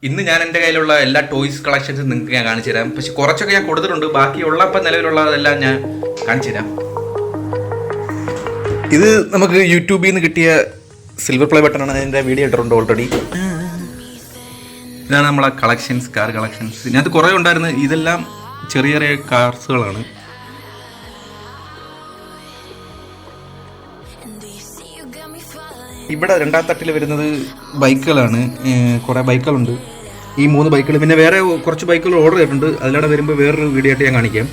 ഇന്ന് ഞാൻ എൻ്റെ കയ്യിലുള്ള എല്ലാ ടോയ്സ് കളക്ഷൻസും നിങ്ങൾക്ക് ഞാൻ കാണിച്ചു തരാം. പക്ഷെ കുറച്ചൊക്കെ ഞാൻ കൊടുത്തിട്ടുണ്ട്. ബാക്കിയുള്ളപ്പോൾ നിലവിലുള്ളതെല്ലാം ഞാൻ കാണിച്ചു തരാം. ഇത് നമുക്ക് യൂട്യൂബിൽ നിന്ന് കിട്ടിയ സിൽവർ പ്ലേ ബട്ടണാണ്. അതിൻ്റെ വീഡിയോ ഇട്ടിട്ടുണ്ട് ഓൾറെഡി. ഇതാണ് നമ്മളെ കളക്ഷൻസ്, കാർ കളക്ഷൻസ്. ഇതിനകത്ത് കുറേ ഉണ്ടായിരുന്നു. ഇതെല്ലാം ചെറിയ ചെറിയ കാർസുകളാണ്. ഇവിടെ രണ്ടാം തട്ടിൽ വരുന്നത് ബൈക്കുകളാണ്. കുറേ ബൈക്കുകളുണ്ട്. ഈ 3 ബൈക്കുകൾ, പിന്നെ വേറെ കുറച്ച് ബൈക്കുകൾ ഓർഡർ ചെയ്തിട്ടുണ്ട്. അതിലൂടെ വരുമ്പോൾ വേറൊരു വീഡിയോ ആയിട്ട് ഞാൻ കാണിക്കാം.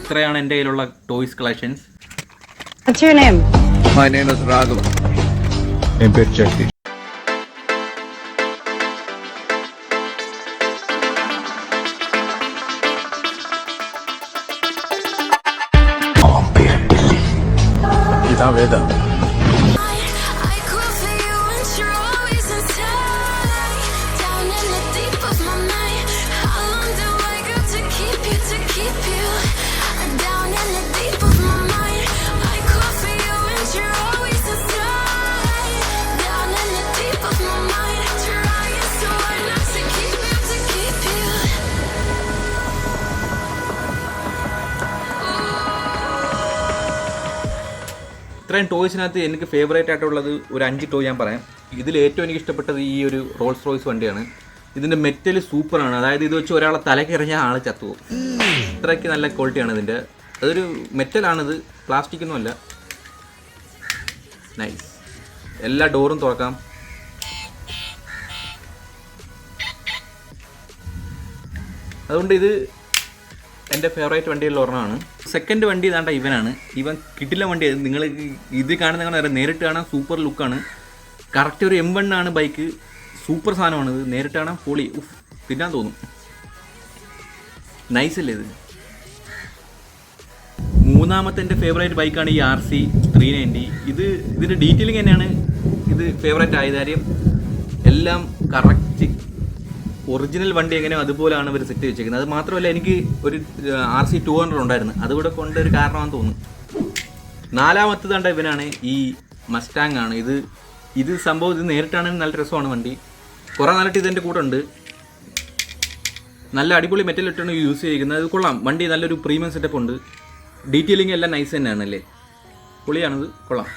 ഇത്രയാണ് എൻ്റെ കയ്യിലുള്ള toys collections. What's your name? My name is Raghav. N പേര് ജഗദീഷ്. ഇതാ വേദ. ഇത്രയും ടോയ്സിനകത്ത് എനിക്ക് ഫേവറേറ്റ് ആയിട്ടുള്ളത് ഒരു 5 ടോയ് ഞാൻ പറയാം. ഇതിൽ ഏറ്റവും എനിക്ക് ഇഷ്ടപ്പെട്ടത് ഈ ഒരു റോൾസ് റോയ്സ് വണ്ടിയാണ്. ഇതിൻ്റെ മെറ്റൽ സൂപ്പറാണ്. അതായത് ഇത് വെച്ച് ഒരാളെ തലക്കെറിഞ്ഞാൽ ആൾ ചത്തുപോകും. ഇത്രയ്ക്ക് നല്ല ക്വാളിറ്റിയാണ് ഇതിൻ്റെ. അതൊരു മെറ്റലാണിത്, പ്ലാസ്റ്റിക്കൊന്നും അല്ല. നൈസ്. എല്ലാ ഡോറും തുറക്കാം. അതുകൊണ്ട് ഇത് എൻ്റെ ഫേവറേറ്റ് വണ്ടികളിൽ ഒരെണ്ണമാണ്. സെക്കൻഡ് വണ്ടി ഇതാണ്ട ഇവനാണ്. ഇവൻ കിട്ടില്ല വണ്ടി. നിങ്ങൾ ഇത് കാണുന്ന നിങ്ങൾ നേരിട്ട് കാണാൻ സൂപ്പർ ലുക്കാണ്. കറക്റ്റ് ഒരു M1 ആണ് ബൈക്ക്. സൂപ്പർ സാധനമാണ് ഇത്. നേരിട്ട് കാണാൻ പൊളി. തിന്നാൻ തോന്നും. നൈസല്ലേ ഇത്. മൂന്നാമത്തെ എൻ്റെ ഫേവറേറ്റ് ബൈക്കാണ് ഈ RC 390. ഇതിൻ്റെ ഡീറ്റെയിലിംഗ് തന്നെയാണ് ഇത് ഫേവറേറ്റ് ആയത്. കാര്യം എല്ലാം കറക്റ്റ് ഒറിജിനൽ വണ്ടി എങ്ങനെയോ അതുപോലെയാണ് ഇവർ സെറ്റ് വെച്ചേക്കുന്നത്. അത് മാത്രമല്ല, എനിക്ക് ഒരു RC 200 ഉണ്ടായിരുന്നു. അതുകൂടെ കൊണ്ടൊരു കാരണമാണെന്ന് തോന്നുന്നു. നാലാമത്തത് കണ്ട ഇവനാണ്, ഈ മസ്റ്റാങ് ആണ്. ഇത് സംഭവം ഇത് നേരിട്ടാണെങ്കിൽ നല്ല രസമാണ് വണ്ടി. കുറേ നാളിട്ട് ഇതെൻ്റെ കൂടെ ഉണ്ട്. നല്ല അടിപൊളി മെറ്റൽ ഇട്ടാണ് യൂസ് ചെയ്യുന്നത്. അത് കൊള്ളാം. വണ്ടി നല്ലൊരു പ്രീമിയം സെറ്റപ്പ് ഉണ്ട്. ഡീറ്റെയിലിംഗ് എല്ലാം നൈസ് തന്നെയാണല്ലേ. പൊളിയാണിത്, കൊള്ളാം.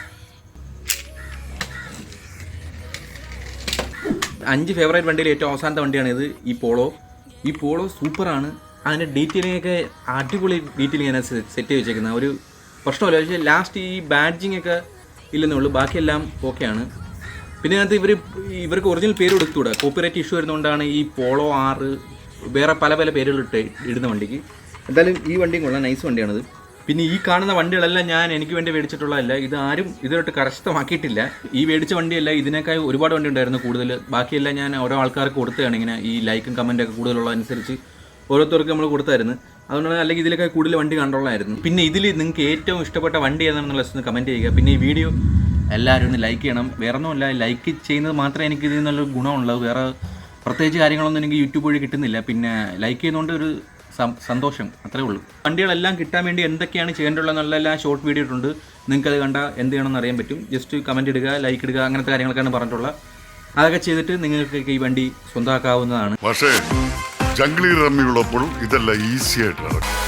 5 ഫേവറേറ്റ് വണ്ടിയിൽ ഏറ്റവും അവസാനത്തെ വണ്ടിയാണിത്, ഈ പോളോ സൂപ്പറാണ്. അതിൻ്റെ ഡീറ്റെയിലിംഗ് ഒക്കെ അടിപൊളി ഡീറ്റെയിലിംഗ് ആണ് സെറ്റ് ചെയ്ത് വെച്ചേക്കുന്നത്. ഒരു പ്രശ്നമല്ല. പക്ഷേ ലാസ്റ്റ് ഈ ബാഡ്ജിങ് ഒക്കെ ഇല്ലെന്നേ ഉള്ളൂ. ബാക്കിയെല്ലാം ഓക്കെയാണ്. പിന്നെ അതിനകത്ത് ഇവർക്ക് ഒറിജിനൽ പേര് കൊടുത്തുകൂടെ. കോപ്പിറൈറ്റ് ഇഷ്യൂ വരുന്നതുകൊണ്ടാണ് ഈ പോളോ 6 വേറെ പല പല പേരുകൾ ഇടുന്ന വണ്ടിക്ക്. എന്തായാലും ഈ വണ്ടിയും കൊള്ളാം. നൈസ് വണ്ടിയാണിത്. പിന്നെ ഈ കാണുന്ന വണ്ടികളെല്ലാം എനിക്ക് വേണ്ടി മേടിച്ചിട്ടുള്ളതല്ല. ഇത് ആരും ഇതുമായിട്ട് കരസ്ഥമാക്കിയിട്ടില്ല. ഈ മേടിച്ച വണ്ടിയല്ല, ഇതിനേക്കാൾ ഒരുപാട് വണ്ടി ഉണ്ടായിരുന്നു കൂടുതൽ. ബാക്കിയെല്ലാം ഞാൻ ഓരോ ആൾക്കാർക്ക് കൊടുത്തതാണ്. ഇങ്ങനെ ഈ ലൈക്കും കമൻറ്റൊക്കെ കൂടുതലുള്ളതനുസരിച്ച് ഓരോരുത്തർക്ക് നമ്മൾ കൊടുത്തായിരുന്നു. അതുകൊണ്ടാണ്, അല്ലെങ്കിൽ ഇതിലൊക്കെ കൂടുതൽ വണ്ടി കണ്ടുള്ളതായിരുന്നു. പിന്നെ ഇതിൽ നിങ്ങൾക്ക് ഏറ്റവും ഇഷ്ടപ്പെട്ട വണ്ടി ഏതാണെന്നുള്ള കമൻറ്റ് ചെയ്യുക. പിന്നെ ഈ വീഡിയോ എല്ലാവരും ഒന്ന് ലൈക്ക് ചെയ്യണം. വേറെ ഒന്നുമില്ല, ലൈക്ക് ചെയ്യുന്നത് മാത്രമേ എനിക്ക് ഇതിൽ നിന്നുള്ള ഗുണമുള്ളൂ. വേറെ പ്രത്യേകിച്ച് കാര്യങ്ങളൊന്നും എനിക്ക് യൂട്യൂബ് വഴി കിട്ടുന്നില്ല. പിന്നെ ലൈക്ക് ചെയ്യുന്നതുകൊണ്ട് ഒരു സന്തോഷം, അത്രേ ഉള്ളൂ. വണ്ടികളെല്ലാം കിട്ടാൻ വേണ്ടി എന്തൊക്കെയാണ് ചെയ്യേണ്ടതെന്നുള്ള ഷോർട്ട് വീഡിയോ ഇട്ടുണ്ട്. നിങ്ങൾക്കത് കണ്ടാൽ എന്ത് ചെയ്യണമെന്ന് അറിയാൻ പറ്റും. ജസ്റ്റ് കമൻറ്റ് ഇടുക, ലൈക്ക് ഇടുക, അങ്ങനത്തെ കാര്യങ്ങളൊക്കെയാണ് പറഞ്ഞിട്ടുള്ളത്. അതൊക്കെ ചെയ്തിട്ട് നിങ്ങൾക്ക് ഈ വണ്ടി സ്വന്തമാക്കാവുന്നതാണ്. പക്ഷേ ജംഗ്ലി റമ്മിയുള്ളപ്പോൾ ഇതെല്ലാം ഈസി ആയിട്ട് നടക്കും.